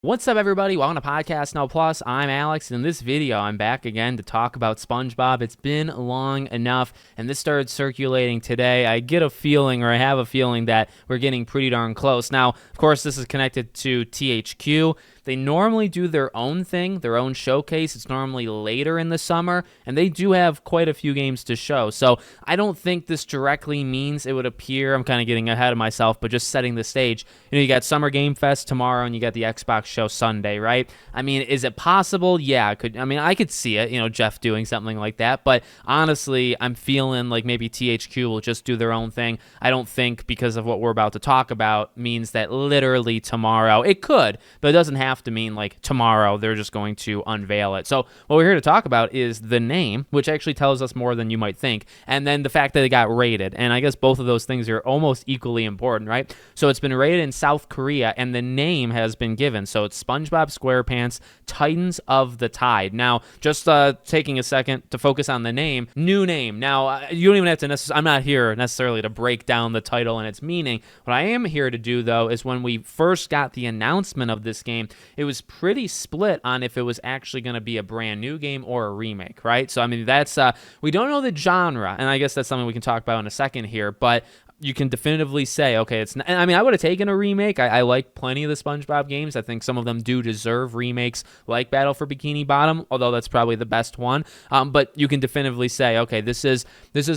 What's up, everybody? Welcome to Podcast No Plus. I'm Alex, and in this video, I'm back again to talk about SpongeBob. It's been long enough, and this started circulating today. I get a feeling, or I have a feeling, that we're getting pretty darn close. Now, of course, this is connected to THQ. They normally do their own thing, their own showcase. It's normally later in the summer, and they do have quite a few games to show. So I don't think this directly means it would appear. I'm kind of getting ahead of myself, but just setting the stage. You got Summer Game Fest tomorrow, and you got the Xbox show Sunday, right? I mean, is it possible? Yeah, I could see it, Jeff doing something like that. But honestly, I'm feeling like maybe THQ will just do their own thing. I don't think, because of what we're about to talk about, means that literally tomorrow. It could, but it doesn't have to mean like tomorrow they're just going to unveil it. So what we're here to talk about is the name, which actually tells us more than you might think, and then the fact that it got rated. And I guess both of those things are almost equally important, right? So it's been rated in South Korea, and the name has been given. So it's SpongeBob SquarePants Titans of the Tide. Now, just taking a second to focus on the name, new name. Now, you don't even have to I'm not here necessarily to break down the title and its meaning. What I am here to do, though, is when we first got the announcement of this game, it was pretty split on if it was actually going to be a brand new game or a remake, right? So, I mean, that's, we don't know the genre, and I guess that's something we can talk about in a second here, but you can definitively say, okay, it's not, I mean, I would have taken a remake. I like plenty of the SpongeBob games. I think some of them do deserve remakes, like Battle for Bikini Bottom, although that's probably the best one. But you can definitively say, okay, this is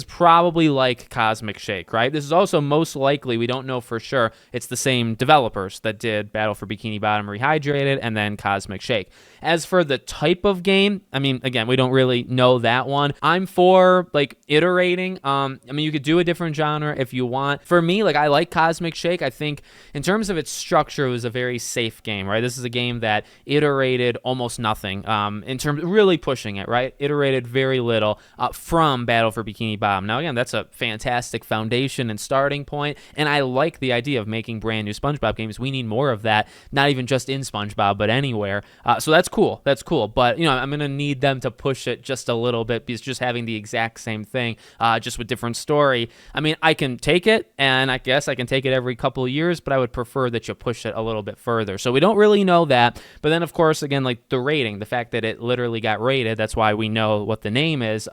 probably like Cosmic Shake, right? This is also most likely, we don't know for sure, it's the same developers that did Battle for Bikini Bottom Rehydrated and then Cosmic Shake. As for the type of game, I mean, again, we don't really know that one. I'm for like iterating. I mean, you could do a different genre if you want. For me, like, I like Cosmic Shake. I think in terms of its structure, it was a very safe game, right? This is a game that iterated almost nothing in terms of really pushing it, right? Iterated very little from Battle for Bikini Bottom. Now, again, that's a fantastic foundation and starting point, and I like the idea of making brand new SpongeBob games. We need more of that, not even just in SpongeBob, but anywhere. So that's cool. That's cool. But, I'm going to need them to push it just a little bit, because just having the exact same thing, just with different story, I mean, I can take it, and I guess I can take it every couple of years, but I would prefer that you push it a little bit further. So we don't really know that. But then, of course, again, like the rating, the fact that it literally got rated, that's why we know what the name is.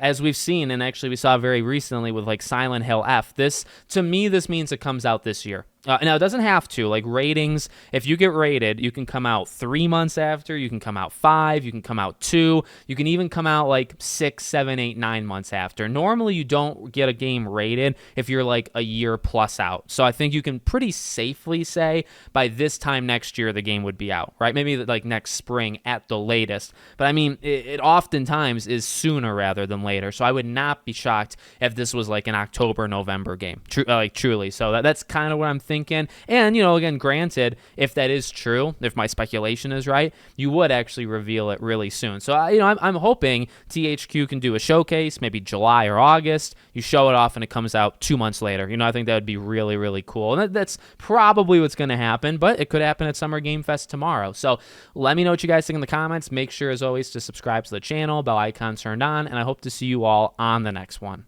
As we've seen, and actually we saw very recently with like Silent Hill F, to me, this means it comes out this year. Now, it doesn't have to. Like, ratings, if you get rated, you can come out 3 months after, you can come out 5, you can come out 2, you can even come out like 6, 7, 8, 9 months after. Normally, you don't get a game rated if you're like a year plus out. So I think you can pretty safely say by this time next year, the game would be out, right? Maybe like next spring at the latest. But I mean, it oftentimes is sooner rather than later. So I would not be shocked if this was like an October, November game, truly. So that's kind of what I'm thinking. And, again, granted, if that is true, if my speculation is right, you would actually reveal it really soon. So, I'm hoping THQ can do a showcase, maybe July or August. You show it off and it comes out 2 months later. I think that would be really, really cool. And that's probably what's going to happen, but it could happen at Summer Game Fest tomorrow. So let me know what you guys think in the comments. Make sure, as always, to subscribe to the channel, bell icon turned on, and I hope to see you all on the next one.